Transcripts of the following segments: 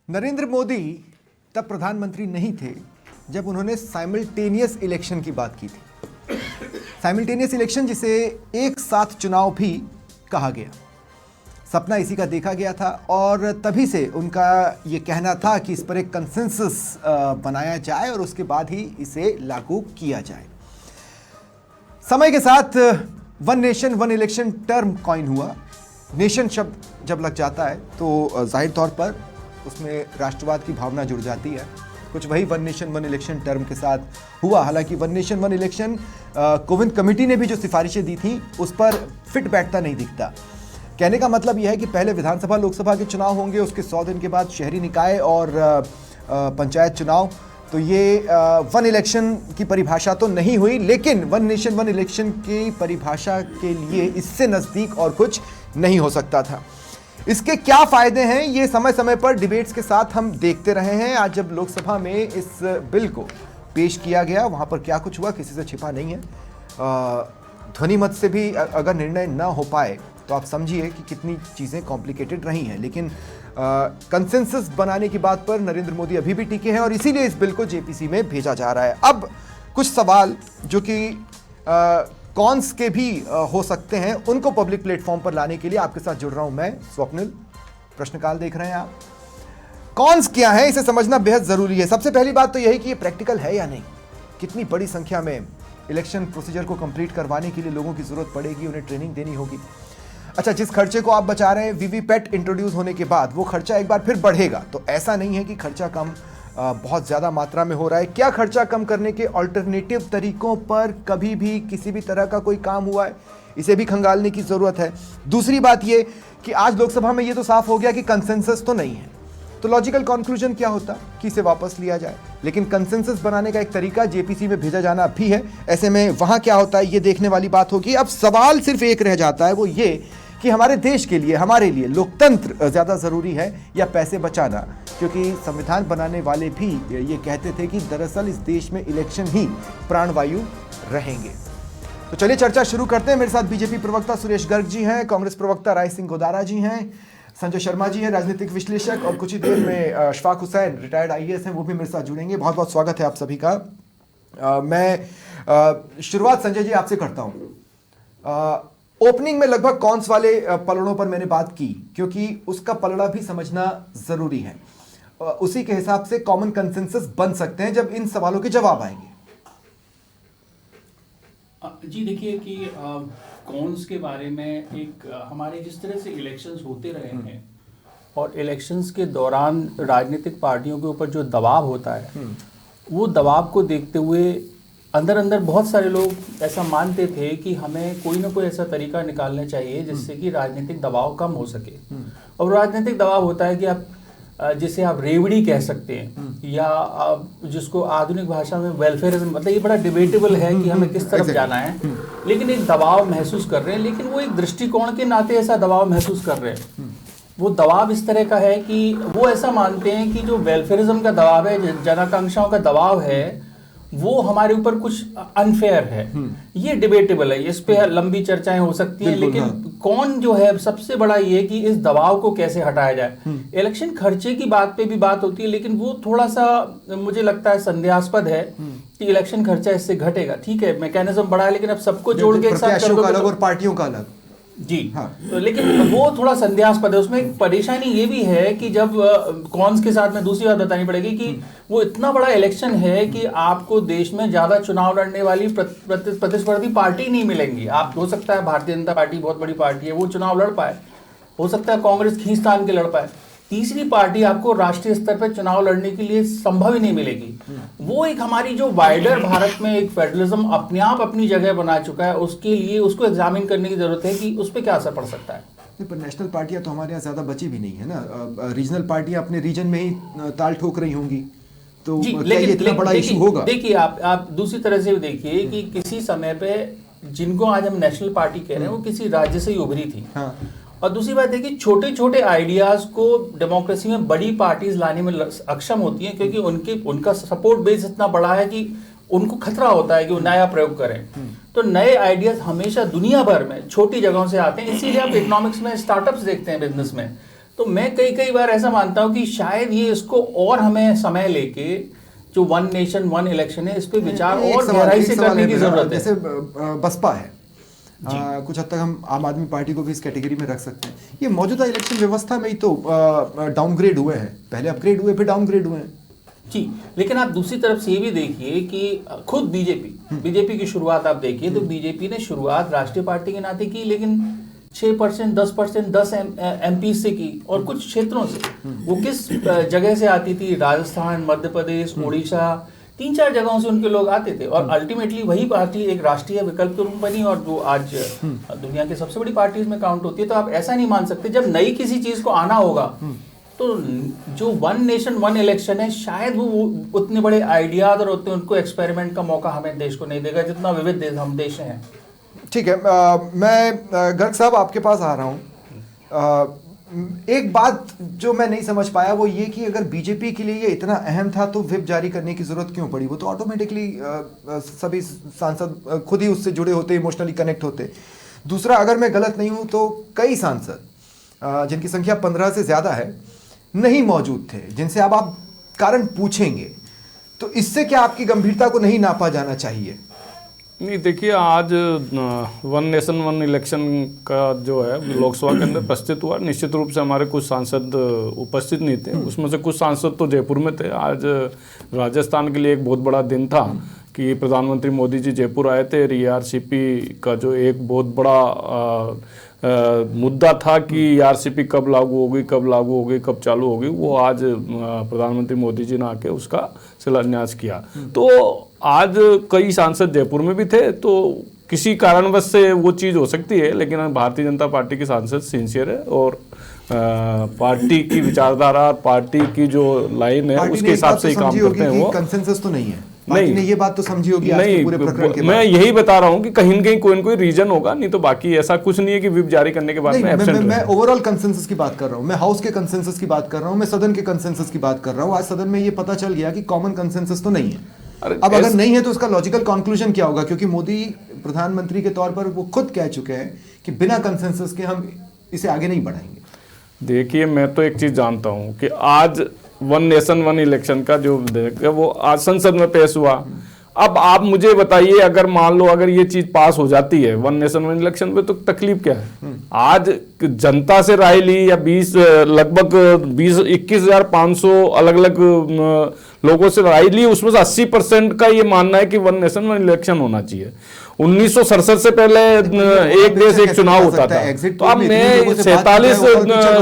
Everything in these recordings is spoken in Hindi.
नरेंद्र मोदी तब प्रधानमंत्री नहीं थे जब उन्होंने साइमल्टेनियस इलेक्शन की बात की थी। साइमल्टेनियस इलेक्शन जिसे एक साथ चुनाव भी कहा गया, सपना इसी का देखा गया था और तभी से उनका ये कहना था कि इस पर एक कंसेंसस बनाया जाए और उसके बाद ही इसे लागू किया जाए। समय के साथ one nation one election term coin हुआ। नेशन शब्द जब लग जाता है तो जाहिर तौर पर उसमें राष्ट्रवाद की भावना जुड़ जाती है। कुछ वही one nation one election term के साथ हुआ। हालांकि one nation one election Kovind committee ने भी जो सिफारिशें दी थी उस पर फिट बैठता नहीं दिखता। कहने का मतलब यह है कि पहले विधानसभा लोकसभा के चुनाव होंगे, उसके 100 दिन के बाद शहरी निकाय और पंचायत चुनाव। तो ये वन इलेक्शन की परिभाषा तो नहीं हुई, लेकिन वन नेशन वन इलेक्शन की परिभाषा के लिए इससे नज़दीक और कुछ नहीं हो सकता था। इसके क्या फायदे हैं ये समय समय पर डिबेट्स के साथ हम देखते रहे हैं। आज जब लोकसभा में इस बिल को पेश किया गया, वहाँ पर क्या कुछ हुआ किसी से छिपा नहीं है। ध्वनि मत से भी अगर निर्णय न हो पाए तो आप समझिए कि कितनी चीज़ें कॉम्प्लिकेटेड रही हैं। लेकिन कंसेंसस बनाने की बात पर नरेंद्र मोदी अभी भी टिके हैं और इसीलिए इस बिल को जेपीसी में भेजा जा रहा है। अब कुछ सवाल जो कि कॉन्स के भी हो सकते हैं, उनको पब्लिक प्लेटफॉर्म पर लाने के लिए आपके साथ जुड़ रहा हूं मैं, स्वप्निल। प्रश्नकाल देख रहे हैं आप। कॉन्स क्या है इसे समझना बेहद जरूरी है। सबसे पहली बात तो यही कि ये प्रैक्टिकल है या नहीं। कितनी बड़ी संख्या में इलेक्शन प्रोसीजर को कंप्लीट करवाने के लिए लोगों की जरूरत पड़ेगी, उन्हें ट्रेनिंग देनी होगी। अच्छा, जिस खर्चे को आप बचा रहे हैं वीवीपैट इंट्रोड्यूस होने के बाद, वो खर्चा एक बार फिर बढ़ेगा। तो ऐसा नहीं है कि खर्चा कम बहुत ज़्यादा मात्रा में हो रहा है। क्या खर्चा कम करने के अल्टरनेटिव तरीकों पर कभी भी किसी भी तरह का कोई काम हुआ है, इसे भी खंगालने की ज़रूरत है। दूसरी बात ये कि आज लोकसभा में ये तो साफ हो गया कि कंसेंसस तो नहीं है, तो लॉजिकल कंक्लूजन क्या होता कि इसे वापस लिया जाए। लेकिन कंसेंसस बनाने का एक तरीका जेपीसी में भेजा जाना भी है। ऐसे में वहाँ क्या होता है ये देखने वाली बात होगी। अब सवाल सिर्फ एक रह जाता है, वो ये कि हमारे देश के लिए, हमारे लिए लोकतंत्र ज़्यादा ज़रूरी है या पैसे बचाना। क्योंकि संविधान बनाने वाले भी ये कहते थे कि दरअसल इस देश में इलेक्शन ही प्राणवायु रहेंगे। तो चलिए चर्चा शुरू करते हैं। मेरे साथ बीजेपी प्रवक्ता सुरेश गर्ग जी हैं, कांग्रेस प्रवक्ता राय सिंह गोदारा जी हैं, संजय शर्मा जी हैं राजनीतिक विश्लेषक, और कुछ ही देर में अशफाक हुसैन रिटायर्ड आईएएस हैं, वो भी मेरे साथ जुड़ेंगे। बहुत बहुत स्वागत है आप सभी का। मैं शुरुआत संजय जी आपसे करता हूँ। ओपनिंग में लगभग कॉन्स वाले पलड़ों पर मैंने बात की क्योंकि उसका पलड़ा भी समझना जरूरी है। उसी के हिसाब से कॉमन कंसेंसस बन सकते हैं जब इन सवालों के जवाब आएंगे। जी देखिए कि कॉन्स के बारे में एक हमारे जिस तरह से इलेक्शंस होते रहे हैं और इलेक्शंस के दौरान राजनीतिक पार्टियों के ऊपर जो दबाव होता है, वो दबाव को देखते हुए अंदर अंदर बहुत सारे लोग ऐसा मानते थे कि हमें कोई ना कोई ऐसा तरीका निकालना चाहिए जिससे कि राजनीतिक दबाव कम हो सके। और राजनीतिक दबाव होता है कि आप जिसे आप रेवड़ी कह सकते हैं या आप जिसको आधुनिक भाषा में वेलफेयरिज्म, मतलब ये बड़ा डिबेटेबल है कि हमें किस तरफ जाना है, लेकिन एक दबाव महसूस कर रहे हैं। लेकिन वो एक दृष्टिकोण के नाते ऐसा दबाव महसूस कर रहे हैं। वो दबाव इस तरह का है कि वो ऐसा मानते हैं कि जो वेलफेयरिज्म का दबाव है, जनाकांक्षाओं का दबाव है, वो हमारे ऊपर कुछ अनफेयर है। ये डिबेटेबल है, इस पे लंबी चर्चाएं हो सकती हैं। लेकिन कौन जो है सबसे बड़ा ये कि इस दबाव को कैसे हटाया जाए। इलेक्शन खर्चे की बात पे भी बात होती है, लेकिन वो थोड़ा सा मुझे लगता है संदेहास्पद है कि इलेक्शन खर्चा इससे घटेगा। ठीक है, मैकेनिज्म बड़ा है, लेकिन अब सबको जोड़ के एक साथ करोगे अलग और पार्टियों का अलग। जी हाँ, तो लेकिन वो थोड़ा संदेहास्पद है। उसमें एक परेशानी ये भी है कि जब कॉन्स के साथ में दूसरी बात बतानी पड़ेगी कि वो इतना बड़ा इलेक्शन है कि आपको देश में ज्यादा चुनाव लड़ने वाली प्रतिस्पर्धी पार्टी नहीं मिलेंगी। आप हो सकता है भारतीय जनता पार्टी बहुत बड़ी पार्टी है, वो चुनाव लड़ पाए, हो सकता है कांग्रेस खींचतान के लड़ पाए, तीसरी पार्टी आपको राष्ट्रीय स्तर पर चुनाव लड़ने के लिए संभव ही नहीं मिलेगी। वो एक हमारी जो वाइडर भारत में एक फेडरलिज्म अपने आप अपनी जगह बना चुका है, उसके लिए उसको एग्जामिन करने की जरूरत है कि उस पर क्या असर पड़ सकता है। नहीं, पर नेशनल पार्टियां तो हमारे यहाँ ज्यादा बची भी नहीं है ना। रीजनल पार्टियां अपने रीजन में ही ताल ठोक रही होंगी, तो क्या ये इतना बड़ा इशू होगा? देखिए आप दूसरी तरह से देखिए कि किसी समय पे जिनको आज हम नेशनल पार्टी कह रहे हैं वो किसी राज्य से ही उभरी थी। और दूसरी बात है कि छोटे छोटे आइडियाज को डेमोक्रेसी में बड़ी पार्टीज लाने में अक्षम होती हैं, क्योंकि उनका सपोर्ट बेस इतना बड़ा है कि उनको खतरा होता है कि वो नया प्रयोग करें। तो नए आइडियाज हमेशा दुनिया भर में छोटी जगहों से आते हैं। इसीलिए आप इकोनॉमिक्स में स्टार्टअप्स देखते हैं, बिजनेस में तो मैं कई बार ऐसा मानता हूं कि शायद ये इसको और हमें समय लेके जो वन नेशन वन इलेक्शन है इस पे विचार और गहराई से करने की जरूरत है। जैसे बसपा है, कुछ हद तक हम आम आदमी पार्टी को भी इस कैटेगरी में रख सकते हैं। ये मौजूदा इलेक्शन व्यवस्था में ही तो डाउनग्रेड हुए हैं, पहले अपग्रेड हुए फिर डाउनग्रेड हुए हैं जी। लेकिन आप दूसरी तरफ से ये भी देखिए कि खुद बीजेपी की शुरुआत आप देखिए तो बीजेपी ने शुरुआत राष्ट्रीय पार्टी के नाते की, लेकिन 6%, 10%, 10 MP से की, और कुछ क्षेत्रों से। वो किस जगह से आती थी? राजस्थान, मध्य प्रदेश, उड़ीसा, 3-4 जगहों से उनके लोग आते थे, और अल्टीमेटली वही पार्टी एक राष्ट्रीय विकल्प के रूप में बनी, और जो आज दुनिया की सबसे बड़ी पार्टीज में काउंट होती है। तो आप ऐसा नहीं मान सकते, जब नई किसी चीज को आना होगा तो जो वन नेशन वन इलेक्शन है शायद वो उतने बड़े आइडियाज और उतने उनको एक्सपेरिमेंट का मौका हमें देश को नहीं देगा जितना विविध देश हम देश हैं। ठीक है, मैं गर्ग साहब आपके पास आ रहा हूँ। एक बात जो मैं नहीं समझ पाया वो ये कि अगर बीजेपी के लिए ये इतना अहम था तो व्हिप जारी करने की जरूरत क्यों पड़ी? वो तो ऑटोमेटिकली सभी सांसद खुद ही उससे जुड़े होते, इमोशनली कनेक्ट होते। दूसरा, अगर मैं गलत नहीं हूँ तो कई सांसद जिनकी संख्या 15 से ज्यादा है नहीं मौजूद थे, जिनसे अब आप कारण पूछेंगे, तो इससे क्या आपकी गंभीरता को नहीं नापा जाना चाहिए? नहीं, देखिए, आज वन नेशन वन इलेक्शन का जो है लोकसभा के अंदर प्रस्तुत हुआ। निश्चित रूप से हमारे कुछ सांसद उपस्थित नहीं थे, उसमें से कुछ सांसद तो जयपुर में थे। आज राजस्थान के लिए एक बहुत बड़ा दिन था कि प्रधानमंत्री मोदी जी जयपुर आए थे। ERCP का जो एक बहुत बड़ा मुद्दा था कि ERCP कब लागू होगी, कब चालू होगी, वो आज प्रधानमंत्री मोदी जी ने आके उसका शिलान्यास किया। तो आज कई सांसद जयपुर में भी थे, तो किसी कारणवश से वो चीज़ हो सकती है, लेकिन भारतीय जनता पार्टी के सांसद सिंसियर है और पार्टी की विचारधारा, पार्टी की जो लाइन है उसके हिसाब से ही काम करते हैं। वो कंसेंसस तो नहीं है, पार्टी ने ये बात तो समझी होगी आज के पूरे प्रकरण के बाद। मैं यही बता रहा हूँ कि कहीं न कहीं कोई न कोई रीजन होगा, नहीं तो बाकी ऐसा कुछ नहीं है कि व्हिप जारी करने के बाद में एब्सेंट। मैं ओवरऑल कंसेंसस की बात कर रहा हूँ, मैं हाउस के कंसेंसस की बात कर रहा हूँ, मैं सदन के कंसेंसस की बात कर रहा हूँ। आज सदन में ये पता चल गया कि कॉमन कंसेंसस तो नहीं है। अब अगर नहीं है तो उसका लॉजिकल कंक्लूजन क्या होगा? क्योंकि मोदी प्रधानमंत्री के तौर पर वो खुद कह चुके हैं कि बिना कंसेंसस के हम इसे आगे नहीं बढ़ाएंगे। देखिए, मैं तो एक चीज जानता हूं कि आज वन नेशन वन इलेक्शन का जो वो आज संसद में पेश हुआ। अब आप मुझे बताइए, अगर मान लो अगर ये चीज पास हो जाती है वन नेशन वन इलेक्शन पे, तो तकलीफ क्या है? आज जनता से राय ली या लगभग 21,500 अलग अलग लोगों से राय ली, उसमें से 80% का ये मानना है कि वन नेशन वन इलेक्शन होना चाहिए। 1967 से पहले एक देश एक चुनाव होता था। तो अब मैं 47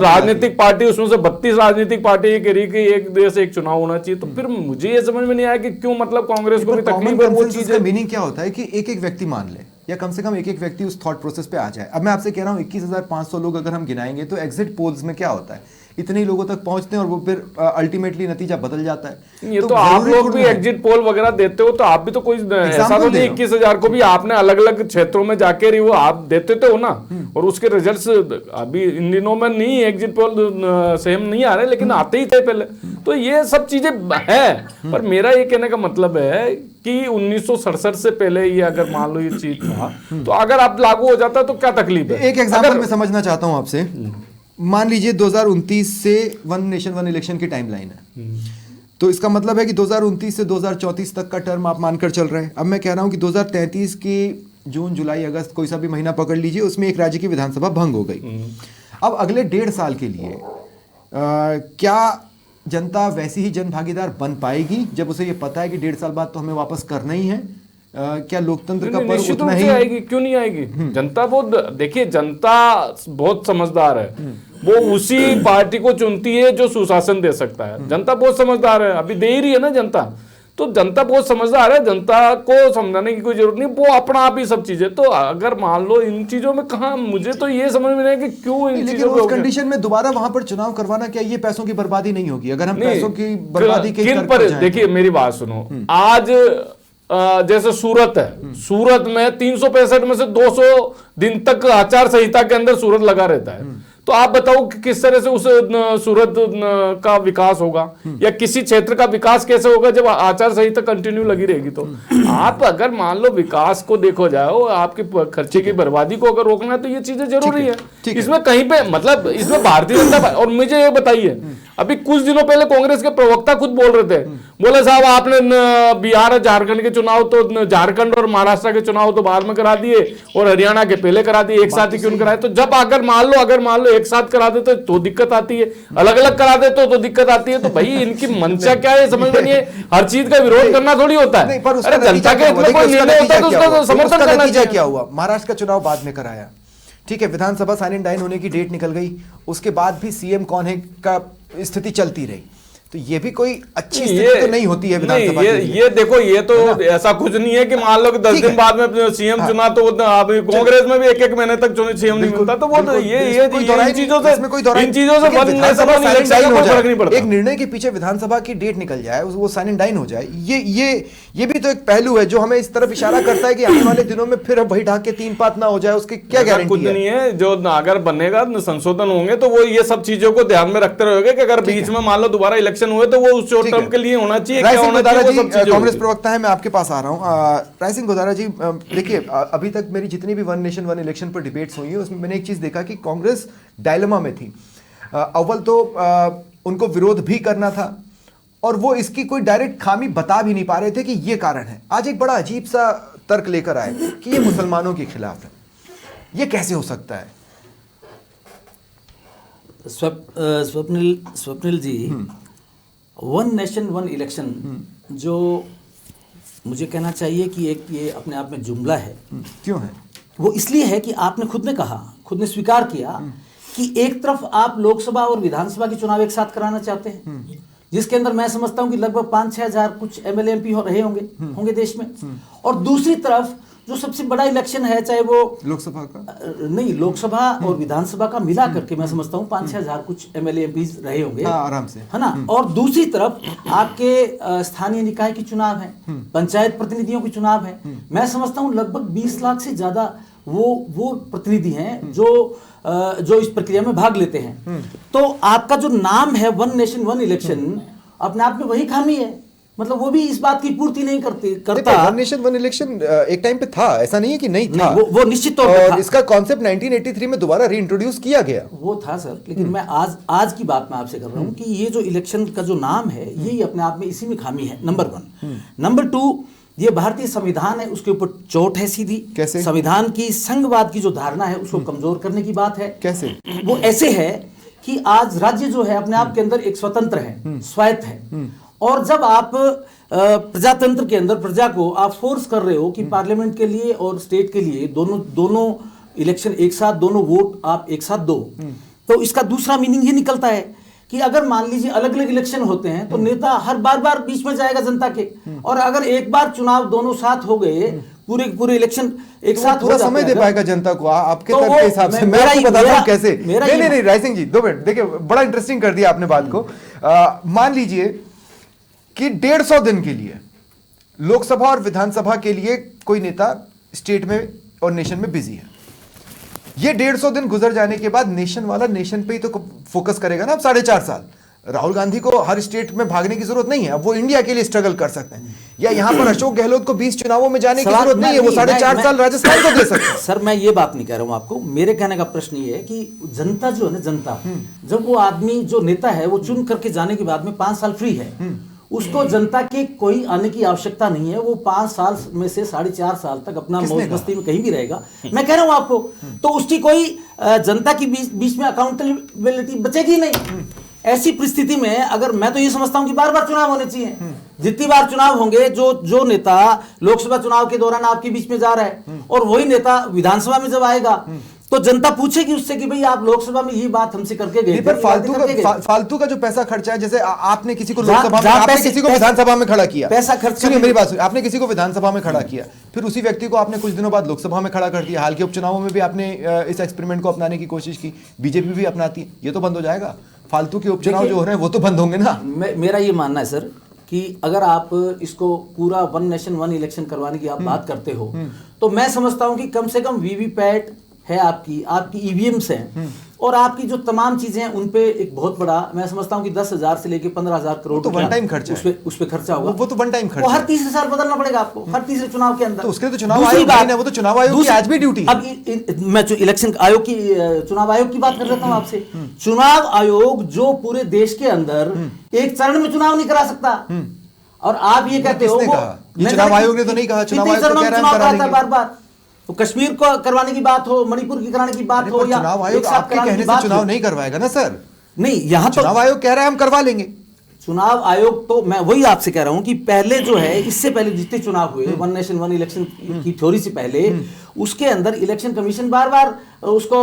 राजनीतिक पार्टी, उसमें से 32 राजनीतिक पार्टी ये कह रही कि एक देश एक चुनाव होना चाहिए। तो फिर मुझे ये समझ में नहीं आया कि क्यों, मतलब कांग्रेस को भी तकलीफ है। वो चीज का मीनिंग क्या होता है कि एक एक व्यक्ति मान ले, या कम से कम एक एक व्यक्ति उस थॉट प्रोसेस पे आ जाए। अब मैं आपसे कह रहा हूं 21,500 लोग अगर हम गिनाएंगे तो एग्जिट पोल्स में क्या होता है, इतने ही लोगों तक पहुंचते हैं और वो फिर अल्टीमेटली नतीजा बदल जाता है। ये तो आप लोग भी एग्जिट पोल वगैरह देते हो, तो आप भी तो कोई ऐसा तो नहीं 21,000 को भी आपने अलग अलग क्षेत्रों में जाके रही हो आप देते तो हो ना, और उसके रिजल्ट्स अभी इन दिनों में नहीं एग्जिट पोल सेम नहीं आ रहे, लेकिन आते ही थे पहले। तो ये सब चीजें है, पर मेरा ये कहने का मतलब है कि 1967 से पहले ये अगर मान लो ये चीज था, तो अगर आप लागू हो जाता तो क्या तकलीफ है? एक एग्जांपल मैं समझना चाहता हूं आपसे। मान लीजिए 2029 से वन नेशन वन इलेक्शन की टाइमलाइन है, तो इसका मतलब है कि 2029 से 2034 तक का टर्म आप मानकर चल रहे हैं। अब मैं कह रहा हूं कि 2033 की जून जुलाई अगस्त कोई सा भी महीना पकड़ लीजिए, उसमें एक राज्य की विधानसभा भंग हो गई। अब अगले 1.5 साल के लिए क्या जनता वैसी ही जन भागीदार बन पाएगी जब उसे ये पता है कि 1.5 साल बाद तो हमें वापस करना ही है? क्या लोकतंत्र का पर्व उतना ही आएगी? क्यों नहीं आएगी? जनता बहुत, देखिए, जनता बहुत समझदार है। वो उसी पार्टी को चुनती है जो सुशासन दे सकता है। जनता बहुत समझदार है, अभी दे ही रही है ना जनता। तो जनता बहुत समझदार है, जनता को समझाने की कोई जरूरत नहीं, वो अपना आप ही सब चीजें। तो अगर मान लो इन चीजों में कहा, मुझे तो ये समझ में नहीं कि क्यों इन चीजों में, उस कंडीशन में दोबारा वहां पर चुनाव करवाना, क्या ये पैसों की बर्बादी नहीं होगी? अगर हम पैसों की बर्बादी के किन पर, देखिए मेरी बात सुनो, आज जैसे सूरत है, सूरत में 365 में से 200 दिन तक आचार संहिता के अंदर सूरत लगा रहता है। तो आप बताओ कि किस तरह से उस सूरत का विकास होगा या किसी क्षेत्र का विकास कैसे होगा जब आचार संहिता कंटिन्यू लगी रहेगी। तो आप अगर मान लो विकास को देखो जाओ, आपके खर्चे की बर्बादी को अगर रोकना है तो ये चीजें जरूरी है। इसमें कहीं पे मतलब इसमें भारतीय जनता और मुझे ये बताइए, अभी कुछ दिनों पहले कांग्रेस के प्रवक्ता खुद बोल रहे थे, बोले साहब आपने बिहार और झारखंड के चुनाव तो झारखंड और महाराष्ट्र के चुनाव तो बाद में करा दिए और हरियाणा के पहले करा दिए, एक साथ ही क्यों कराए। तो जब अगर मान लो एक साथ करा देते तो दिक्कत आती है, अलग अलग करा देते तो दिक्कत आती है। तो भाई इनकी मंशा क्या है समझ में नहीं है। हर चीज का विरोध करना थोड़ी होता है। अरे जनता के इतना कोई निर्णय होता है तो उसका समर्थन करना चाहिए। क्या हुआ, महाराष्ट्र का चुनाव बाद में कराया, ठीक है, विधानसभा साइन एंड डाइन होने की डेट निकल गई, उसके बाद भी सीएम कौन है का स्थिति चलती रही। तो ये भी कोई अच्छी स्थिति तो नहीं होती है विधानसभा के लिए। ये देखो, ये तो ऐसा कुछ नहीं है कि मान लो कि 10 दिन बाद में सीएम चुना तो कांग्रेस में भी एक महीने तक सीएम नहीं मिलता। तो वो तो ये इन चीजों से फर्क नहीं पड़ता। एक निर्णय के पीछे विधानसभा की डेट निकल जाए, वो साइन एंड डाइन हो जाए, ये भी तो एक पहलू है जो हमें इस तरफ इशारा करता है कि आने वाले दिनों में फिर वही ढाक के तीन पात ना हो जाए, उसकी क्या गारंटी कुछ नहीं है। जो अगर बनेगा संशोधन होंगे तो वो ये सब चीजों को ध्यान में रखते रहोगे कि अगर बीच में मान लो दोबारा इलेक्शन हुए तो वो उस शॉर्ट टर्म के लिए होना चाहिए। क्या होना चाहिए? कांग्रेस प्रवक्ता है, मैं आपके पास आ रहा हूं। राय सिंह गोदारा जी, देखिए अभी तक मेरी जितनी भी वन नेशन वन इलेक्शन पर डिबेट्स हुई है उसमें मैंने एक चीज देखा कि कांग्रेस डायलेमा में थी। अव्वल तो उनको विरोध भी करना था और वो इसकी कोई डायरेक्ट खामी बता भी नहीं पा रहे थे कि ये कारण है। आज एक बड़ा अजीब सा तर्क लेकर आए कि ये मुसलमानों के खिलाफ है। ये कैसे हो सकता है? स्वप्निल जी, वन नेशन वन इलेक्शन जो मुझे कहना चाहिए कि एक ये अपने आप में जुमला है। क्यों है? वो इसलिए है कि आपने खुद ने कहा, खुद ने स्वीकार किया कि एक तरफ आप लोकसभा और विधानसभा के चुनाव एक साथ कराना चाहते हैं, जिसके अंदर मैं समझता हूं कि लगभग 5-6 हजार कुछ एमएलए एमपी रहे होंगे देश में, और दूसरी तरफ जो सबसे बड़ा इलेक्शन है, चाहे वो लोकसभा का नहीं, लोकसभा और विधानसभा का मिला करके मैं समझता हूँ 5-6 हजार कुछ एमएलए एमपी रहे होंगे आराम से, है ना। और दूसरी तरफ आपके स्थानीय निकाय के चुनाव है, पंचायत प्रतिनिधियों के चुनाव है। मैं समझता हूँ लगभग 20 लाख से ज्यादा वो प्रतिनिधि हैं जो इस प्रक्रिया में भाग लेते हैं। तो आपका जो नाम है वन नेशन वन इलेक्शन, अपने आप में वही खामी है। मतलब वो भी इस बात की पूर्ति नहीं करता। वन नेशन वन इलेक्शन एक टाइम पे था, ऐसा नहीं है कि नहीं था। वो निश्चित तौर पर था। इसका कॉन्सेप्ट 1983 में दोबारा रीइंट्रोड्यूस किया गया। वो था सर, लेकिन मैं आज की बात मैं आपसे कर रहा हूँ कि ये जो इलेक्शन का जो नाम है, यही अपने आप में इसी में खामी है, नंबर 1। नंबर 2, ये भारतीय संविधान है, उसके ऊपर चोट है सीधी। कैसे? संविधान की संघवाद की जो धारणा है उसको कमजोर करने की बात है। कैसे? वो ऐसे है कि आज राज्य जो है अपने आप के अंदर एक स्वतंत्र है, स्वायत्त है, और जब आप प्रजातंत्र के अंदर प्रजा को आप फोर्स कर रहे हो कि पार्लियामेंट के लिए और स्टेट के लिए दोनों इलेक्शन एक साथ, दोनों वोट आप एक साथ दो, तो इसका दूसरा मीनिंग ये निकलता है कि अगर मान लीजिए अलग अलग इलेक्शन होते हैं तो नेता हर बार बीच में जाएगा जनता के, और अगर एक बार चुनाव दोनों साथ हो गए, पूरे इलेक्शन एक साथ हो जाते हैं, समय दे पाएगा जनता को आपके तो तर्क के हिसाब से? मैं आपको बताता हूं कैसे। नहीं राय सिंह जी, 2 मिनट, देखिए बड़ा इंटरेस्टिंग कर दिया आपने बात को। मान लीजिए कि 150 दिन के लिए लोकसभा और विधानसभा के लिए कोई नेता स्टेट में और नेशन में बिजी है। ये 150 दिन गुजर जाने के बाद नेशन वाला नेशन पे ही तो फोकस करेगा ना। अब 4.5 साल राहुल गांधी को हर स्टेट में भागने की जरूरत नहीं है, अब वो इंडिया के लिए स्ट्रगल कर सकते हैं। या यहां पर अशोक गहलोत को 20 चुनावों में जाने की जरूरत नहीं है, वो 4.5 साल राजस्थान को दे सकते हैं। सर मैं ये बात नहीं कह रहा हूं आपको, मेरे कहने का प्रश्न ये है कि जनता जो है ना, जनता जब वो आदमी जो नेता है वो चुन करके जाने के बाद में 5 साल फ्री है, उसको जनता के कोई आने की आवश्यकता नहीं है। वो 5 साल में से 4.5 साल तक अपना मौज मस्ती में कहीं भी रहेगा। मैं कह रहा हूं आपको, तो उसकी कोई जनता की बीच में अकाउंटेबिलिटी बचेगी नहीं। ऐसी परिस्थिति में अगर मैं तो ये समझता हूं कि बार चुनाव होने चाहिए। जितनी बार चुनाव होंगे, जो नेता लोकसभा चुनाव के दौरान आपके बीच में जा रहा है और वही नेता विधानसभा में जब आएगा तो जनता पूछेगी उससे कि भाई आप लोकसभा में ये बात हमसे करके गए। पर फालतू का जो पैसा खर्चा है, जैसे आपने किसी को लोकसभा में, आपने किसी को विधानसभा में खड़ा किया, पैसा खर्च, सुनिए मेरी बात सुनिए, आपने किसी को विधानसभा में खड़ा किया, फिर उसी व्यक्ति को आपने कुछ दिनों बाद लोकसभा में खड़ा कर दिया। हाल के उपचुनावों में भी आपने इस एक्सपेरिमेंट को अपनाने की कोशिश की, बीजेपी भी अपनाती है। ये तो बंद हो जाएगा? फालतू के उपचुनाव जो हो रहे हैं वो तो बंद होंगे ना। मेरा ये मानना है सर कि अगर आप इसको पूरा वन नेशन वन इलेक्शन करवाने की आप बात करते हो, तो मैं समझता हूं कि कम से कम वीवीपैट है, आपकी ईवीएम्स हैं और आपकी जो तमाम चीजें हैं उन पे एक बहुत बड़ा, मैं समझता हूं कि 10,000 से लेके 15,000 करोड़ तो वन टाइम खर्चा है, उस पे खर्चा होगा। वो तो वन टाइम वो खर्चा हर है। 30 साल बदलना पड़ेगा आपको, हर तीसरे चुनाव के अंदर। तो उसके लिए तो चुनाव दूसरी आयोग बात- है, वो तो चुनाव आयोग की आज भी ड्यूटी है। अब मैं जो इलेक्शन आयोग की चुनाव आयोग की बात कर लेता हूं आपसे। चुनाव आयोग जो पूरे देश के अंदर एक चरण में चुनाव नहीं करा सकता, और आप ये कहते हो किसने कहा? ये चुनाव आयोग ने तो नहीं कहा, चुनाव आयोग तो कह रहा है हम करा लेंगे। बार बार तो कश्मीर को करवाने की बात हो, मणिपुर की कराने की बात हो, पर या चुनाव आयोग एक साथ आपके कराने की कहने से बात चुनाव हो। नहीं करवाएगा ना सर। नहीं, यहाँ तो चुनाव आयोग कह रहा है हम करवा लेंगे। चुनाव आयोग तो मैं वही आपसे कह रहा हूं कि पहले जो है, इससे पहले जितने चुनाव हुए, वन नेशन वन इलेक्शन की थ्योरी से पहले, उसके अंदर इलेक्शन कमीशन बार बार उसको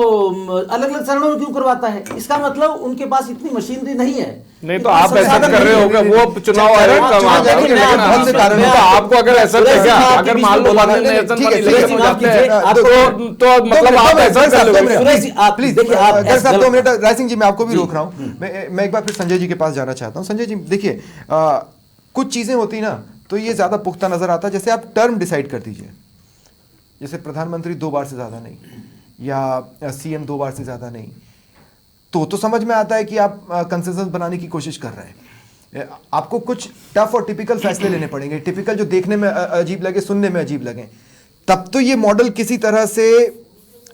अलग अलग चरणों में क्यों करवाता है? इसका मतलब उनके पास इतनी मशीनरी नहीं है। नहीं तो आप ऐसा कर रहे होंगे, वो चुनाव आयोग करवाता है, लेकिन बहुत से कारण तो आपको अगर ऐसा लगा, अगर मान लो वन नेशन ठीक वन है, इलेक्शन हो जाते हैं आप- तो मतलब आप ऐसा कर लोगे। सुरेश जी, आप प्लीज देखिए, आप अगर साहब 2 मिनट, राय सिंह जी मैं आपको भी जी। रोक रहा हूं। मैं एक बार फिर संजय जी के पास जाना चाहता हूं। संजय जी देखिए, कुछ चीजें होती ना तो ये ज्यादा पुख्ता नजर आता है। जैसे आप टर्म डिसाइड कर दीजिए, जैसे प्रधानमंत्री 2 बार से ज्यादा नहीं, या सीएम 2 बार से ज्यादा नहीं, तो समझ में आता है कि आप कंसेंसस बनाने की कोशिश कर रहे हैं। आपको कुछ टफ और टिपिकल फैसले लेने पड़ेंगे, टिपिकल जो देखने में अजीब लगे, सुनने में अजीब लगे, तब तो ये मॉडल किसी तरह से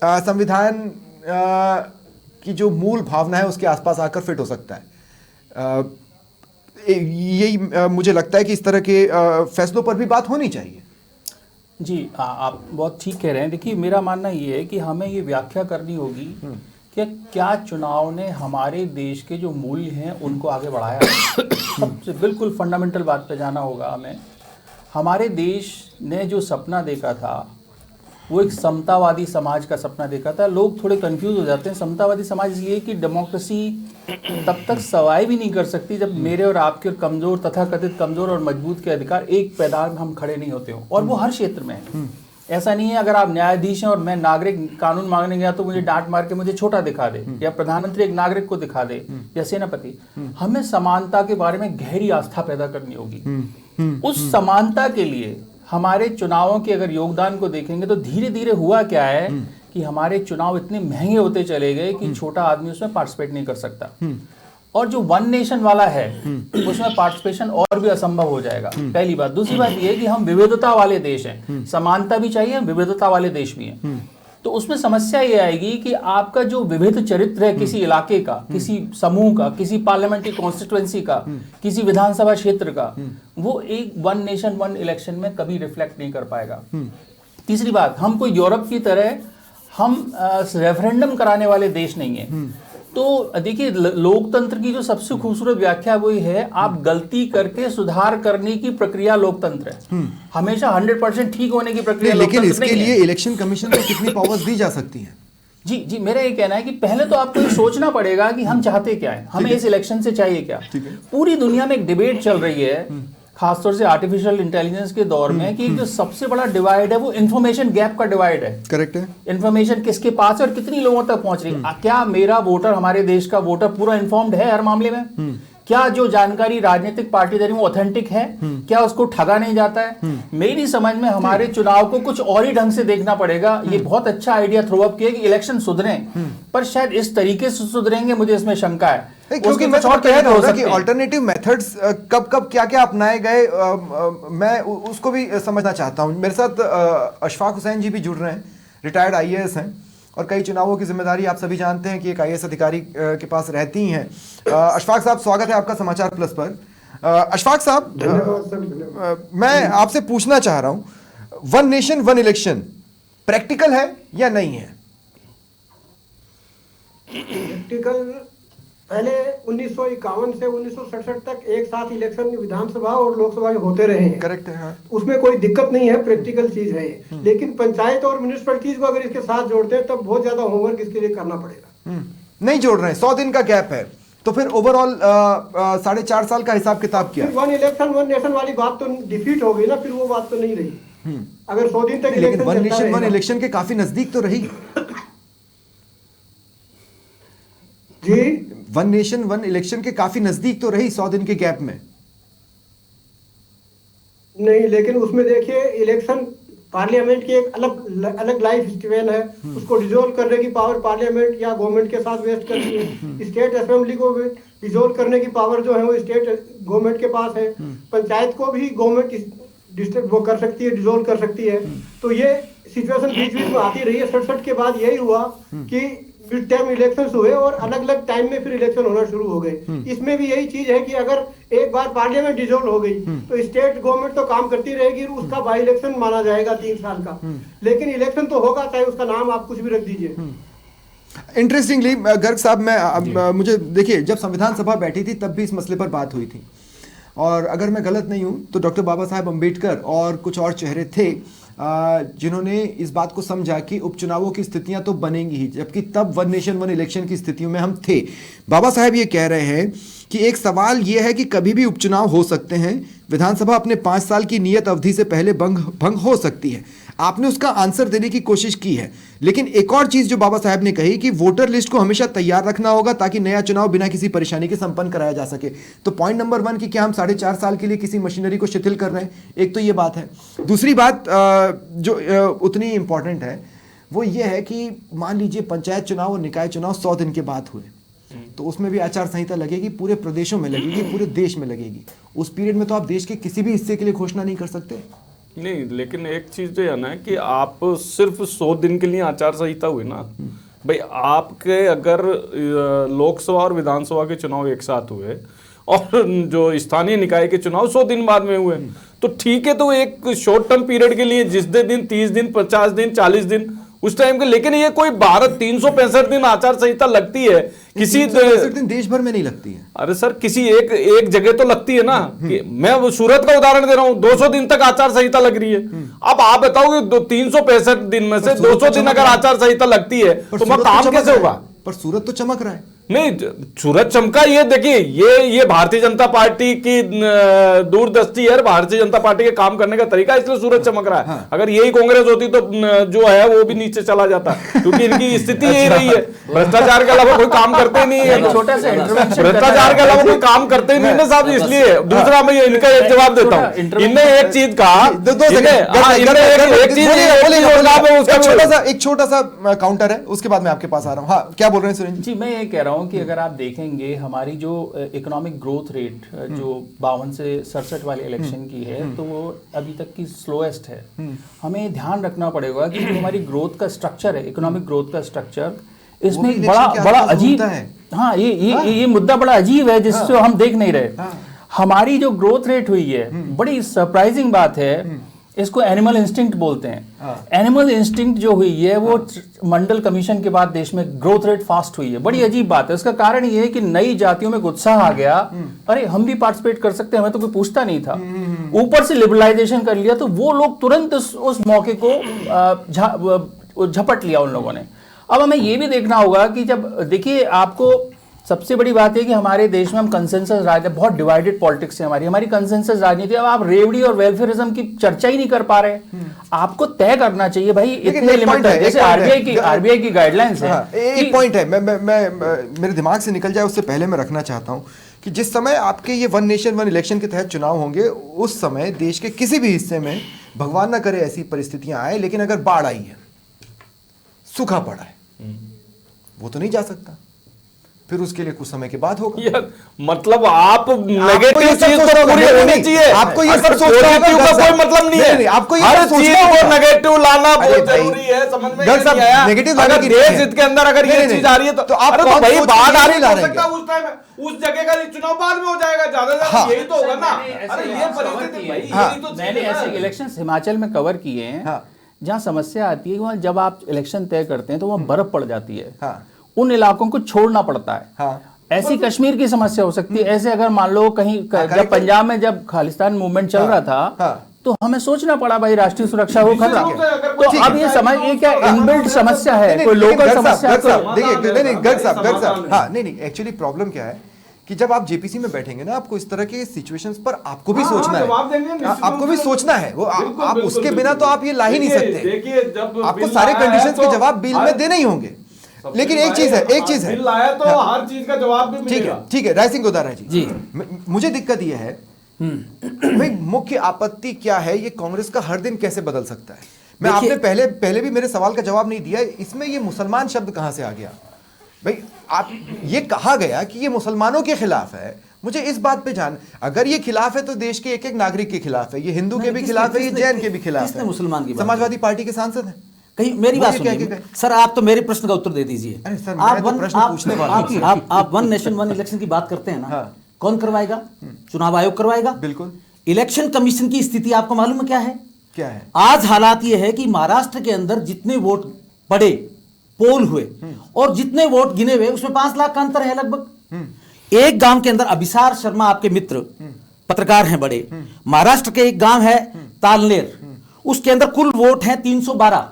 संविधान की जो मूल भावना है उसके आसपास आकर फिट हो सकता है। यही मुझे लगता है कि इस तरह के फैसलों पर भी बात होनी चाहिए। जी आप बहुत ठीक कह रहे हैं। देखिए मेरा मानना ये है कि हमें ये व्याख्या करनी होगी कि क्या चुनाव ने हमारे देश के जो मूल्य हैं उनको आगे बढ़ाया है। सबसे बिल्कुल फंडामेंटल बात पे जाना होगा हमें। हमारे देश ने जो सपना देखा था वो एक समतावादी समाज का सपना देखा था। लोग थोड़े कंफ्यूज हो जाते हैं। समतावादी समाज इसलिए कि डेमोक्रेसी तब तक सर्वाइव ही नहीं कर सकती जब मेरे और आपके कमजोर तथा कथित कमजोर और मजबूत के अधिकार एक पैदान में हम खड़े नहीं होते हो, और वो हर क्षेत्र में है। ऐसा नहीं है अगर आप न्यायाधीश हैं और मैं नागरिक कानून मांगने गया तो मुझे डांट मार के मुझे छोटा दिखा दे, या प्रधानमंत्री एक नागरिक को दिखा दे, या सेनापति। हमें समानता के बारे में गहरी आस्था पैदा करनी होगी। उस समानता के लिए हमारे चुनावों के अगर योगदान को देखेंगे तो धीरे धीरे हुआ क्या है कि हमारे चुनाव इतने महंगे होते चले गए कि छोटा आदमी उसमें पार्टिसिपेट नहीं कर सकता, और जो वन नेशन वाला है उसमें पार्टिसिपेशन और भी असंभव हो जाएगा। पहली बात। दूसरी बात यह है कि हम विविधता वाले देश हैं, समानता भी चाहिए, विविधता वाले देश भी हैं। तो उसमें समस्या ये आएगी कि आपका जो विविध चरित्र है किसी इलाके का, किसी समूह का, किसी पार्लियामेंट्री कॉन्स्टिट्यूएंसी का, किसी विधानसभा क्षेत्र का, वो एक वन नेशन वन इलेक्शन में कभी रिफ्लेक्ट नहीं कर पाएगा। तीसरी बात, हम कोई यूरोप की तरह हम रेफरेंडम कराने वाले देश नहीं है। तो देखिए लोकतंत्र की जो सबसे खूबसूरत व्याख्या वही है, आप गलती करके सुधार करने की प्रक्रिया लोकतंत्र है। हमेशा 100% ठीक होने की प्रक्रिया लेकिन लोकतंत्र इसके नहीं लिए है। इलेक्शन कमीशन को कितनी पावर्स दी जा सकती हैं? जी जी, मेरा ये कहना है कि पहले तो आपको ये सोचना पड़ेगा कि हम चाहते क्या है, हमें इस इलेक्शन से चाहिए क्या। पूरी दुनिया में एक डिबेट चल रही है, खासतौर से आर्टिफिशियल इंटेलिजेंस के दौर में, कि जो सबसे बड़ा डिवाइड है वो इन्फॉर्मेशन गैप का डिवाइड है। करेक्ट है। इन्फॉर्मेशन किसके पास है और कितनी लोगों तक पहुंच रही है। क्या मेरा वोटर, हमारे देश का वोटर पूरा इन्फॉर्म्ड है हर मामले में? क्या जो जानकारी राजनीतिक पार्टी दे रही है वो ऑथेंटिक है? क्या उसको ठगा नहीं जाता है? मेरी समझ में हमारे चुनाव को कुछ और ही ढंग से देखना पड़ेगा। ये बहुत अच्छा आइडिया थ्रो अप किया कि इलेक्शन सुधरे, पर शायद इस तरीके से सुधरेंगे, मुझे इसमें शंका है। क्योंकि मैं और कह रहा हूं कि अल्टरनेटिव मेथड्स कब कब क्या क्या अपनाए गए, मैं उसको भी समझना चाहता हूं। मेरे साथ अशफाक हुसैन जी भी जुड़ रहे हैं, रिटायर्ड आईएएस हैं, और कई चुनावों की जिम्मेदारी आप सभी जानते हैं कि एक आईएएस अधिकारी के पास रहती हैं। अशफाक साहब, स्वागत है आपका समाचार प्लस पर। अशफाक साहब, मैं आपसे पूछना चाह रहा हूं, one nation one election practical है या नहीं है? प्रैक्टिकल पहले 1951 से 1967 तक एक साथ इलेक्शन विधानसभा और लोकसभा के होते रहे हैं। करेक्ट है, हाँ। उसमें कोई दिक्कत नहीं है, प्रैक्टिकल चीज है ये। लेकिन पंचायत और म्यूनिसिपैलिटीज को अगर इसके साथ जोड़ते हैं तब बहुत ज्यादा होमवर्क इसके लिए करना पड़ेगा। नहीं जोड़ रहे हैं, 100 दिन का गैप है, तो फिर ओवरऑल 4.5 साल का हिसाब किताब क्या? वन इलेक्शन वन नेशन वाली बात तो डिफीट हो गई ना, फिर वो बात तो नहीं रही। अगर 100 दिन तक लेकिन वन चलता नेशन वन रहेगा। इलेक्शन के काफी नजदीक तो रही। जी, वन नेशन वन इलेक्शन के काफी नजदीक तो रही 100 दिन के गैप में। नहीं, लेकिन उसमें देखिए इलेक्शन पार्लियामेंट की एक अलग लाइफ स्टाइल है, उसको डिसॉल्व करने की पावर पार्लियामेंट या गवर्नमेंट के साथ वेस्ट करती है। स्टेट असेंबली को डिसॉल्व करने की पावर जो है वो स्टेट गवर्नमेंट के पास है। पंचायत को भी गवर्नमेंट डिस्ट्रिक्ट वो कर सकती है, डिसॉल्व कर सकती है। तो ये सिचुएशन बीच बीच में आती रही है। 67 के बाद यही हुआ कि मिड टर्म इलेक्शंस हुए और अलग अलग टाइम में फिर इलेक्शन होना शुरू हो गए। इसमें भी यही चीज है कि अगर एक बार पार्लियामेंट डिसॉल्व हो गई तो स्टेट गवर्नमेंट तो काम करती रहेगी, उसका बाई इलेक्शन माना जाएगा 3 साल का, लेकिन इलेक्शन तो होगा, चाहे उसका नाम आप कुछ भी रख दीजिए। इंटरेस्टिंगली गर्ग साहब, मुझे देखिए, जब संविधान सभा बैठी थी तब भी इस मसले पर बात हुई थी, और अगर मैं गलत नहीं हूं तो डॉक्टर बाबा साहेब अम्बेडकर और कुछ और चेहरे थे जिन्होंने इस बात को समझा कि उपचुनावों की स्थितियां तो बनेंगी ही, जबकि तब वन नेशन वन इलेक्शन की स्थितियों में हम थे। बाबा साहेब ये कह रहे हैं कि एक सवाल यह है कि कभी भी उपचुनाव हो सकते हैं, विधानसभा अपने 5 साल की नियत अवधि से पहले भंग हो सकती है। आपने उसका आंसर देने की कोशिश की है, लेकिन एक और चीज जो बाबा साहब ने कही कि वोटर लिस्ट को हमेशा तैयार रखना होगा ताकि नया चुनाव बिना किसी परेशानी के संपन्न कराया जा सके। तो पॉइंट नंबर 1 कि क्या हम 4.5 साल के लिए किसी मशीनरी को शिथिल कर रहे हैं, एक तो ये बात है। दूसरी बात जो उतनी इंपॉर्टेंट है वो ये है कि मान लीजिए पंचायत चुनाव और निकाय चुनाव 100 दिन के बाद हुए, तो उसमें भी आचार संहिता लगेगी, पूरे प्रदेशों में लगेगी, पूरे देश में लगेगी। उस पीरियड में तो आप देश के किसी भी हिस्से के लिए घोषणा नहीं कर सकते। नहीं, लेकिन एक चीज जो है ना कि आप सिर्फ 100 दिन के लिए आचार संहिता हुई ना भाई, आपके अगर लोकसभा और विधानसभा के चुनाव एक साथ हुए और जो स्थानीय निकाय के चुनाव 100 दिन बाद में हुए तो ठीक है, तो एक शॉर्ट टर्म पीरियड के लिए जिस दिन 30 दिन 50 दिन 40 दिन उस टाइम के, लेकिन ये कोई भारत 365 दिन आचार संहिता लगती है, किसी 365 दिन देश भर में नहीं लगती है। अरे सर, किसी एक जगह तो लगती है ना। कि मैं वो सूरत का उदाहरण दे रहा हूँ, 200 दिन तक आचार संहिता लग रही है। अब आप बताओ कि 365 दिन में से 200 दिन अगर आचार संहिता लगती है तो वह काम कैसे होगा? पर सूरत तो चमक रहा है। नहीं, सूरत चमका, ये देखिए, ये भारतीय जनता पार्टी की दूरदृष्टि है, भारतीय जनता पार्टी के काम करने का तरीका, इसलिए सूरत चमक रहा है। हाँ। अगर यही कांग्रेस होती तो जो है वो भी नीचे चला जाता, क्योंकि इनकी स्थिति यही रही है, भ्रष्टाचार के अलावा कोई काम करते ही नहीं है। छोटा सा भ्रष्टाचार के अलावा कोई काम करते ही नहीं है साहब, इसलिए। दूसरा मैं इनका एक जवाब देता हूँ, इनने एक चीज कहा, एक छोटा सा काउंटर है, उसके बाद मैं आपके पास आ रहा हूँ। हाँ, क्या बोल रहे हैं सुरेंद्र जी? मैं ये कह रहा हूँ कि अगर आप देखेंगे हमारी जो इकोनॉमिक ग्रोथ रेट जो 52 से 67 वाले इलेक्शन की है, तो वो अभी तक की स्लोएस्ट है। हमें ध्यान रखना पड़ेगा कि जो हमारी ग्रोथ का स्ट्रक्चर है, इकोनॉमिक ग्रोथ का स्ट्रक्चर, इसमें एक बड़ा अजीब है। हाँ, ये मुद्दा बड़ा अजीब है जिससे हम देख नहीं रहे। हमारी जो ग्रोथ रेट हुई है, बड़ी सरप्राइजिंग बात है, इसको एनिमल इंस्टिंक्ट बोलते हैं। एनिमल इंस्टिंक्ट जो हुई है वो मंडल कमीशन के बाद देश में ग्रोथ रेट फास्ट हुई है। बड़ी अजीब बात है। इसका कारण ये है कि नई जातियों में उत्साह आ गया, अरे हम भी पार्टिसिपेट कर सकते हैं, हमें तो कोई पूछता नहीं था। ऊपर से लिबरलाइजेशन कर लिया तो वो लोग तुरंत उस मौके को झपट लिया उन लोगों ने। अब हमें ये भी देखना होगा कि जब देखिए, आपको सबसे बड़ी बात है कि हमारे देश में हम कंसेंसस राजनीति, बहुत डिवाइडेड पॉलिटिक्स है हमारी कंसेंसस राजनीति। अब आप रेवड़ी और वेलफेयरिज्म की चर्चा ही नहीं कर पा रहे। आपको तय करना चाहिए भाई, इतने लिमिट है, जैसे आरबीआई की गाइडलाइंस है। एक पॉइंट है, मैं मेरे दिमाग से निकल जाए उससे पहले मैं रखना चाहता हूं कि जिस समय आपके ये वन नेशन वन इलेक्शन के तहत चुनाव होंगे, उस समय देश के किसी भी हिस्से में, भगवान ना करे ऐसी परिस्थितियां आए, लेकिन अगर बाढ़ आई है, सूखा पड़ा है, वो तो नहीं जा सकता, फिर उसके लिए कुछ समय के बाद होगा। यार मतलब आप नेगेटिव चीज तो पूरी होनी चाहिए, आपको ये सब सोचना का कोई मतलब नहीं है। आपको ये हर चीज को नेगेटिव लाना बहुत जरूरी है, समझ में नहीं आया। नेगेटिव अगर देश हित के अंदर अगर ये चीज आ रही है तो आप भाई बाढ़ आ रही है, उस टाइम उस जगह का चुनाव बाद में हो जाएगा, ज्यादा यही तो होगा ना। अरे ये परिस्थिति भाई, यही तो मैंने ऐसे इलेक्शन हिमाचल में कवर किए हैं जहाँ समस्या आती है, वहाँ जब आप इलेक्शन तय करते हैं तो वहाँ बर्फ पड़ जाती है, उन इलाकों को छोड़ना पड़ता है। ऐसी कश्मीर की समस्या हो सकती है। ऐसे अगर मान लो कहीं जब पंजाब में जब खालिस्तान मूवमेंट चल रहा था तो हमें सोचना पड़ा भाई राष्ट्रीय सुरक्षा को खतरा। तो अब ये समझ, ये क्या इनबिल्ट समस्या है, कोई लोकल समस्या? देखिए नहीं गर्ग साहब, हाँ नहीं, एक्चुअली प्रॉब्लम क्या है कि जब आप जेपीसी में बैठेंगे ना, आपको इस तरह के सिचुएशंस पर आपको भी सोचना है, आपको भी सोचना है। वो आप उसके बिना तो आप ये ला ही नहीं सकते। आपको सारे कंडीशंस के जवाब बिल में देने ही होंगे। लेकिन एक चीज है, बिल लाया तो हर चीज का जवाब भी मिलेगा। ठीक है, राय सिंह गोदारा जी, मुझे दिक्कत यह है भाई, मुख्य आपत्ति क्या है, ये कांग्रेस का हर दिन कैसे बदल सकता है? मैं देखिए- आपने पहले भी मेरे सवाल का जवाब नहीं दिया, इसमें ये मुसलमान शब्द कहां से आ गया भाई? आप ये कहा गया कि ये मुसलमानों के खिलाफ है, मुझे इस बात पे जान, अगर ये खिलाफ है तो देश के एक एक नागरिक के खिलाफ है, ये हिंदू के भी खिलाफ है, ये जैन के भी खिलाफ किसने है। मुसलमान की बात समाजवादी पार्टी के सांसद हैं। कहीं मेरी वो बात ये कह के सुनिए गए। सर, आप तो मेरे प्रश्न का उत्तर दे दीजिए। अरे सर, मैं तो प्रश्न पूछने वाला हूं। आप वन नेशन वन इलेक्शन की बात करते हैं ना, हाँ। कौन करवाएगा? चुनाव आयोग करवाएगा। बिल्कुल। इलेक्शन कमीशन की स्थिति आपको मालूम है क्या है? क्या है? आज हालात ये है कि महाराष्ट्र के अंदर जितने वोट पड़े, पोल हुए और जितने वोट गिने हुए, उसमें 5 लाख का अंतर है लगभग। एक गांव के अंदर, अभिसार शर्मा आपके मित्र पत्रकार हैं बड़े, महाराष्ट्र के एक गांव है तालनेर, उसके अंदर कुल वोट हैं 312,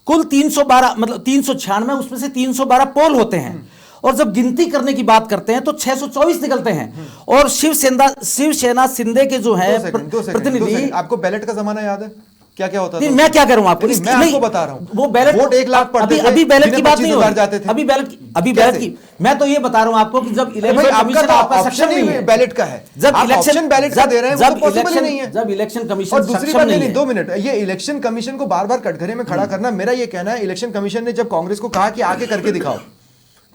कुल 312, मतलब 396, उसमें से 312 पोल होते हैं। और जब गिनती करने की बात करते हैं तो 624 निकलते हैं। और शिवसेना शिंदे के जो है प्रतिनिधि, आपको बैलेट का जमाना याद है? क्या क्या होता था? नहीं, मैं क्या कह रहा हूं आपको, मैं आपको बता रहा हूं, वो बैलेट, वोट 1 लाख पड़ते थे, अभी बैलेट की बात नहीं हो 25,000 जाते थे। अभी बैलेट की मैं तो ये बता रहा हूं आपको कि जब भाई इलेक्शन आपका कमीशन तो आपका ऑप्शन सक्षम नहीं है, बैलेट का है, जब आप इलेक्शन ऑप्शन बैलेट का दे रहे हैं, वो तो पॉसिबल ही नहीं है। जब इलेक्शन कमीशन और दूसरी सक्षम बात, नहीं नहीं है, 2 मिनट, ये इलेक्शन कमीशन को बार बार कटघरे में खड़ा करना, मेरा ये कहना है, इलेक्शन कमीशन ने जब कांग्रेस को कहा कि आके करके दिखाओ,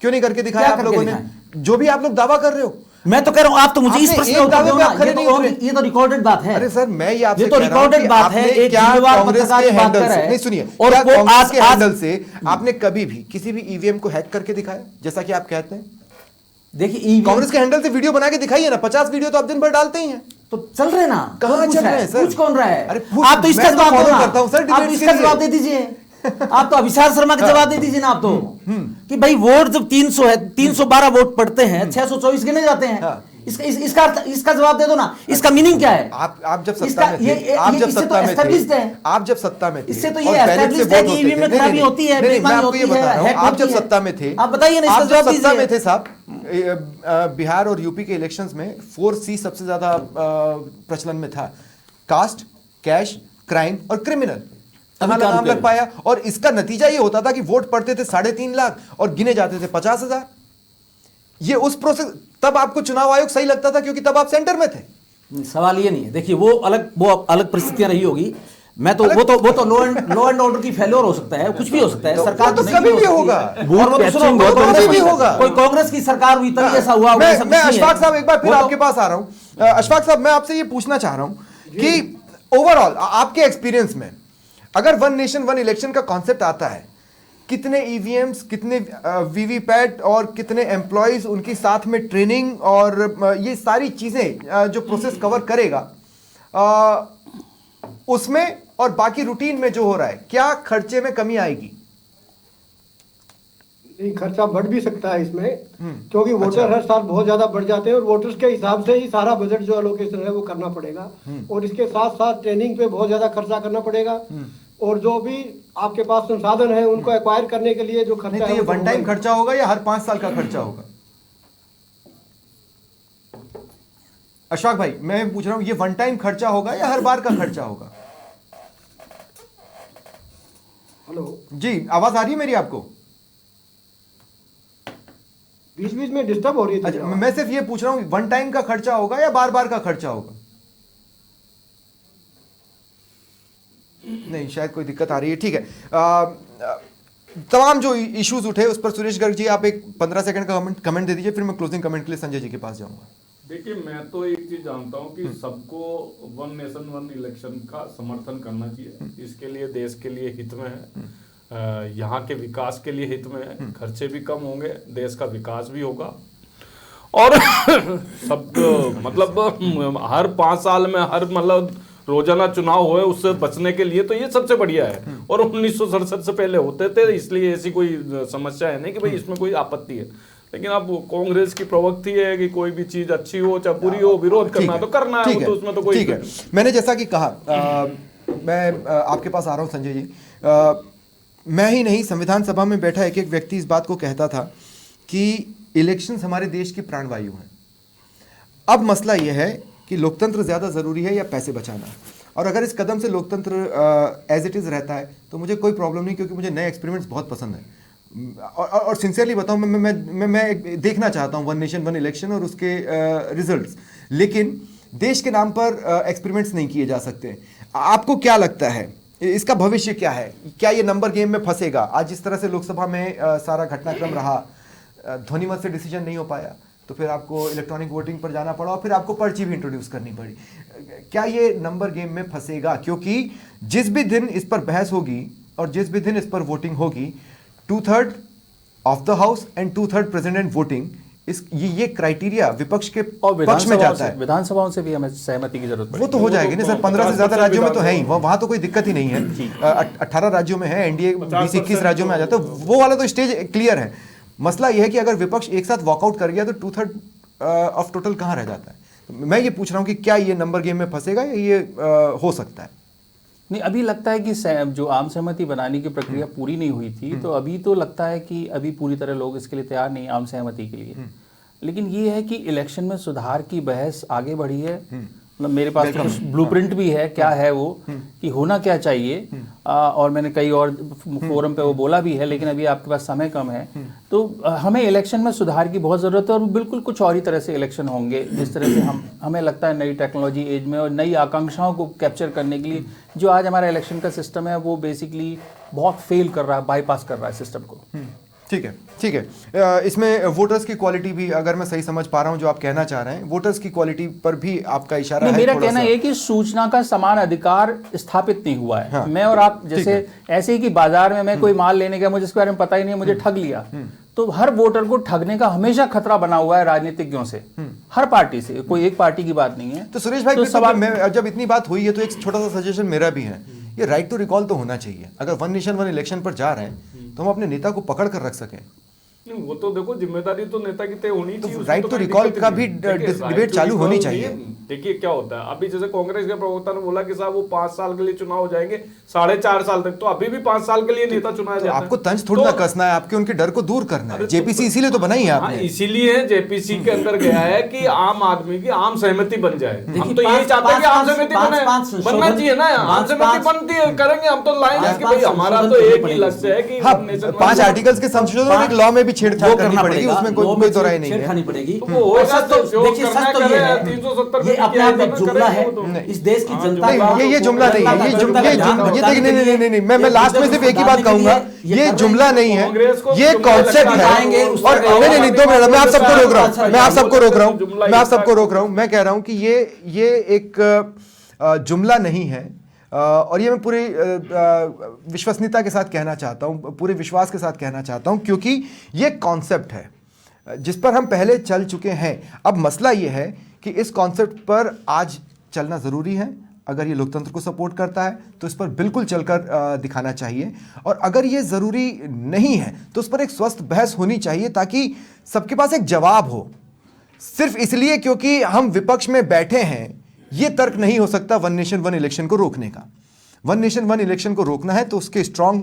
क्यों नहीं करके दिखाया क्या आप करके लोगों ने? जो भी आप लोग दावा कर रहे हो, मैं तो कह रहा हूं, आप तो मुझे इस आपने प्रश्न एक का उत्तर दावे दो पे ना। आप खड़े नहीं उतरे। ये तो रिकॉर्डेड बात है। अरे सर, मैं ये आपसे ये तो कह रहा हूं रिकॉर्डेड कि बात है, आपने एक क्या जिम्मेवार कांग्रेस पत्रकार के की बात हैंडल कर रहा से, है। नहीं सुनिए, और क्या वो कांग्रेस के आज हैंडल से आपने कभी भी किसी भी ईवीएम को हैक करके दिखाया, जैसा कि आप कहते हैं? देखिए, कांग्रेस के हैंडल से वीडियो बना के दिखाइए ना, 50 वीडियो तो आप दिन भर डालते ही हैं। तो चल रहे ना, कहाँ चल रहे हैं सर? पूछ कौन रहा है? अरे आप तो इसका मैं तो जवाब दो follow ना। करता हूं सर आप debates इसका के लिए। जवाब दे दीजिए। आप तो अभिसार शर्मा का जवाब दे दीजिए ना। आप तो कि भाई वोट जब 300 है, 312 वोट पड़ते हैं, 624 गिने जाते हैं। हाँ। इसका जवाब दे दो ना। इसका मीनिंग क्या है? आप जब सत्ता इसका- में ये- थे, ये- आप जब इससे तो सत्ता में established थे, है। आप जब सत्ता में थे, इससे तो और ये बैलेट से established है वोट कि होते ईवीएम में थे। नहीं, खराबी नहीं, होती है, नहीं, नहीं, मैं बेईमानी आपको ये होती है, बता रहा हूं, हैक आप जब होती है। सत्ता में थे, आप बताइए ना, इसका आप जब जवाब सत्ता दीजिए। में थे साहब, बिहार और यूपी के इलेक्शंस में 4C सबसे ज्यादा प्रचलन में था, कास्ट, कैश, क्राइम और क्रिमिनल। नाम लग पाया, और इसका नतीजा ये होता था कि वोट पड़ते थे 3.5 लाख और गिने जाते थे 50,000। ये उस प्रोसेस, तब आपको चुनाव आयोग सही लगता था क्योंकि तब आप सेंटर में थे। सवाल ये नहीं है। देखिए, वो अलग परिस्थितियां रही होगी। मैं तो वो तो लॉ एंड ऑर्डर की फेल्योर हो सकता है, कुछ भी हो सकता है। सरकार तो नहीं कभी भी हो सकती होगा। है। और वो तो सुनो, वो तो कभी भी होगा। कोई कांग्रेस की सरकार हुई तभी ऐसा हुआ। मैं ऐसा कुछ नहीं है। अशफाक साहब एक बार फिर वो तो- आपके पास आ रहा हूं। अशफाक साहब, मैं आपसे ये पूछना चाह रहा हूं कि ओवरऑल आपके एक्सपीरियंस में, अगर वन नेशन वन इलेक्शन का कॉन्सेप्ट आता है, कितने ईवीएम्स, कितने वीवीपैट और कितने एम्प्लॉयज, उनकी साथ में ट्रेनिंग और ये सारी चीजें जो प्रोसेस कवर करेगा, उसमें और बाकी रूटीन में जो हो रहा है, क्या खर्चे में कमी आएगी? नहीं, खर्चा बढ़ भी सकता है इसमें, क्योंकि वोटर हर साल बहुत ज्यादा बढ़ जाते हैं और वोटर्स के हिसाब से ही सारा बजट जो एलोकेशन है वो करना पड़ेगा। और इसके साथ साथ ट्रेनिंग पे बहुत ज्यादा खर्चा करना पड़ेगा, और जो भी आपके पास संसाधन है उनको एक्वायर करने के लिए जो नहीं, खर्चा तो है ये वो वन टाइम खर्चा होगा या हर 5 साल का खर्चा होगा? अशफाक भाई, मैं पूछ रहा हूं, ये वन टाइम खर्चा होगा या हर बार का खर्चा होगा? हेलो, जी, आवाज आ रही है मेरी आपको? बीच बीच में डिस्टर्ब हो रही थी। अच्छा, मैं सिर्फ ये पूछ रहा हूं, वन टाइम का खर्चा होगा या बार बार का खर्चा होगा? नहीं, शायद कोई दिक्कत आ रही है। ठीक है, तमाम जो इश्यूज उठे उस पर सुरेश गर्ग जी आप एक 15 सेकंड का कमेंट दे दीजिए, फिर मैं क्लोजिंग कमेंट के लिए संजय जी के पास जाऊंगा। देखिए, मैं तो एक चीज जानता हूं कि सबको वन नेशन वन इलेक्शन का समर्थन करना चाहिए। इसके लिए देश के लिए हित में है, यहाँ के विकास के लिए हित में है, खर्चे भी कम होंगे, देश का विकास भी होगा। और सब मतलब हर 5 साल में हर मतलब रोजाना चुनाव हुए, उससे बचने के लिए तो ये सबसे बढ़िया है। और 1967 से पहले होते थे, इसलिए ऐसी कोई समस्या है नहीं कि भाई इसमें कोई आपत्ति है। लेकिन अब कांग्रेस की प्रवृत्ति है कि कोई भी चीज अच्छी हो चाहे बुरी हो, विरोध करना है तो करना है, तो उसमें तो कोई। ठीक है, मैंने जैसा कि कहा, मैं आपके पास आ रहा हूं संजय जी। मैं ही नहीं, संविधान सभा में बैठा एक एक व्यक्ति इस बात को कहता था कि इलेक्शंस हमारे देश की प्राणवायु हैं। अब मसला यह है कि लोकतंत्र ज़्यादा ज़रूरी है या पैसे बचाना, और अगर इस कदम से लोकतंत्र एज इट इज़ रहता है तो मुझे कोई प्रॉब्लम नहीं, क्योंकि मुझे नए एक्सपेरिमेंट्स बहुत पसंद है। और सिंसियरली बताऊं, मैं देखना चाहता हूं वन नेशन वन इलेक्शन और उसके रिजल्ट्स, लेकिन देश के नाम पर एक्सपेरिमेंट्स नहीं किए जा सकते। आपको क्या लगता है इसका भविष्य क्या है? क्या ये नंबर गेम में फंसेगा? आज जिस तरह से लोकसभा में सारा घटनाक्रम रहा, ध्वनिमत से डिसीजन नहीं हो पाया, तो फिर आपको इलेक्ट्रॉनिक वोटिंग पर जाना पड़ा और फिर आपको पर्ची भी इंट्रोड्यूस करनी पड़ी। क्या ये नंबर गेम में फंसेगा? क्योंकि जिस भी दिन इस पर बहस होगी और जिस भी दिन इस पर वोटिंग होगी, 2/3 of the house and 2/3 president voting, ये क्राइटेरिया विपक्ष के पक्ष में जाता है। विधानसभाओं से भी हमें सहमति की जरूरत वो तो हो जाएगी ना सर, 15 से ज्यादा राज्यों में तो है ही, वहां तो कोई दिक्कत ही नहीं है। 18 राज्यों में है, एनडीए 20-21 राज्यों में आ जाता है, वो वाला तो स्टेज क्लियर है। मसला यह है कि अगर विपक्ष एक साथ वॉकआउट कर गया तो 2/3 ऑफ टोटल कहां रह जाता है? मैं ये पूछ रहा हूं कि क्या ये नंबर गेम में फंसेगा या ये हो सकता है? नहीं, अभी लगता है कि जो आम सहमति बनाने की प्रक्रिया पूरी नहीं हुई थी, तो अभी तो लगता है कि अभी पूरी तरह लोग इसके लिए तैयार नहीं आम सहमति के लिए। लेकिन ये है कि इलेक्शन में सुधार की बहस आगे बढ़ी है। मतलब मेरे पास तो कुछ ब्लूप्रिंट भी है, क्या है वो कि होना क्या चाहिए, और मैंने कई और फोरम पे वो बोला भी है, लेकिन अभी आपके पास समय कम है। तो हमें इलेक्शन में सुधार की बहुत ज़रूरत है, और बिल्कुल कुछ और ही तरह से इलेक्शन होंगे, जिस तरह से हमें लगता है नई टेक्नोलॉजी एज में और नई आकांक्षाओं को कैप्चर करने के लिए जो आज हमारा इलेक्शन का सिस्टम है वो बेसिकली बहुत फेल कर रहा है, बाईपास कर रहा है सिस्टम को। ठीक है, ठीक है। इसमें वोटर्स की क्वालिटी भी, अगर मैं सही समझ पा रहा हूं जो आप कहना चाह रहे हैं, वोटर्स की क्वालिटी पर भी आपका इशारा है। मेरा कहना है कि सूचना का समान अधिकार स्थापित नहीं हुआ है। हाँ, मैं और आप जैसे ऐसे ही कि बाजार में मैं कोई माल लेने गया, मुझे इसके बारे में पता ही नहीं है, मुझे ठग लिया, तो हर वोटर को ठगने का हमेशा खतरा बना हुआ है राजनीतिज्ञों से, हर पार्टी से, कोई एक पार्टी की बात नहीं है। तो सुरेश भाई, तो जब इतनी बात हुई है तो एक छोटा सा सजेशन मेरा भी है, ये राइट टू रिकॉल तो होना चाहिए। अगर वन नेशन वन इलेक्शन पर जा रहे हैं तो हम अपने नेता को पकड़ कर रख सकें। नहीं, वो तो देखो जिम्मेदारी तो नेता की तय होनी चाहिए। राइट टू रिकॉल का भी डिबेट चालू होनी चाहिए। देखिए क्या होता है, अभी जैसे कांग्रेस के प्रवक्ता ने बोला कि साहब वो 5 साल के लिए चुनाव हो जाएंगे, 4.5 साल तक, तो अभी भी 5 साल के लिए नेता चुनाया जाता है। आपको तंज थोड़ा ना कसना है, आपके उनके डर को दूर करना है। जेपीसी इसीलिए तो बनाई है आपने। इसीलिए जेपीसी के अंदर गया है कि आम आदमी की आम सहमति बन जाए। हम तो यही चाहते हैं कि आम सहमति बनना चाहिए ना, आम सहमति बनती है, करेंगे हम तो लाएंगे कि भाई हमारा तो एक ही लक्ष्य है कि 5 आर्टिकल्स के संशोधन और एक लॉ में भी छेड़छाड़ करनी पड़ेगी, उसमें कोई दो राय नहीं है। खानी पड़ेगी। देखिए सच तो ये है, 370 ये अपने आप में जुमला है इस देश की जनता। ये जुमला नहीं है, नहीं, मैं लास्ट में सिर्फ एक ही बात कहूंगा, ये जुमला नहीं है, ये कॉन्सेप्ट है। और नहीं, 2 मिनट, मैं आप सबको रोक रहा हूं, मैं आप सबको रोक रहा हूं। मैं कह रहा हूं कि ये एक जुमला नहीं है, और ये मैं पूरी विश्वसनीयता के साथ कहना चाहता हूं, पूरे विश्वास के साथ कहना चाहता हूं, क्योंकि ये कॉन्सेप्ट है जिस पर हम पहले चल चुके हैं। अब मसला ये है कि इस कॉन्सेप्ट पर आज चलना ज़रूरी है। अगर ये लोकतंत्र को सपोर्ट करता है तो इस पर बिल्कुल चलकर दिखाना चाहिए, और अगर ये ज़रूरी नहीं है तो उस पर एक स्वस्थ बहस होनी चाहिए, ताकि सबके पास एक जवाब हो। सिर्फ इसलिए क्योंकि हम विपक्ष में बैठे हैं, ये तर्क नहीं हो सकता वन नेशन वन इलेक्शन को रोकने का। वन नेशन वन इलेक्शन को रोकना है तो उसके स्ट्रांग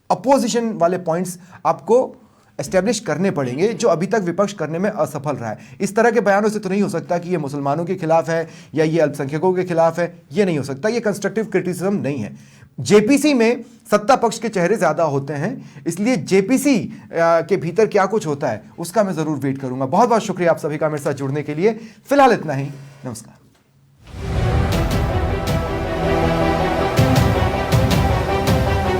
अपोजिशन वाले पॉइंट्स आपको एस्टेब्लिश करने पड़ेंगे, जो अभी तक विपक्ष करने में असफल रहा है। इस तरह के बयानों से तो नहीं हो सकता कि ये मुसलमानों के खिलाफ है या ये अल्पसंख्यकों के खिलाफ है, ये नहीं हो सकता। ये कंस्ट्रक्टिव क्रिटिसिज्म नहीं है। जेपीसी में सत्ता पक्ष के चेहरे ज्यादा होते हैं, इसलिए जेपीसी के भीतर क्या कुछ होता है उसका मैं जरूर वेट करूंगा। बहुत बहुत शुक्रिया आप सभी का मेरे साथ जुड़ने के लिए। फिलहाल इतना ही, नमस्कार।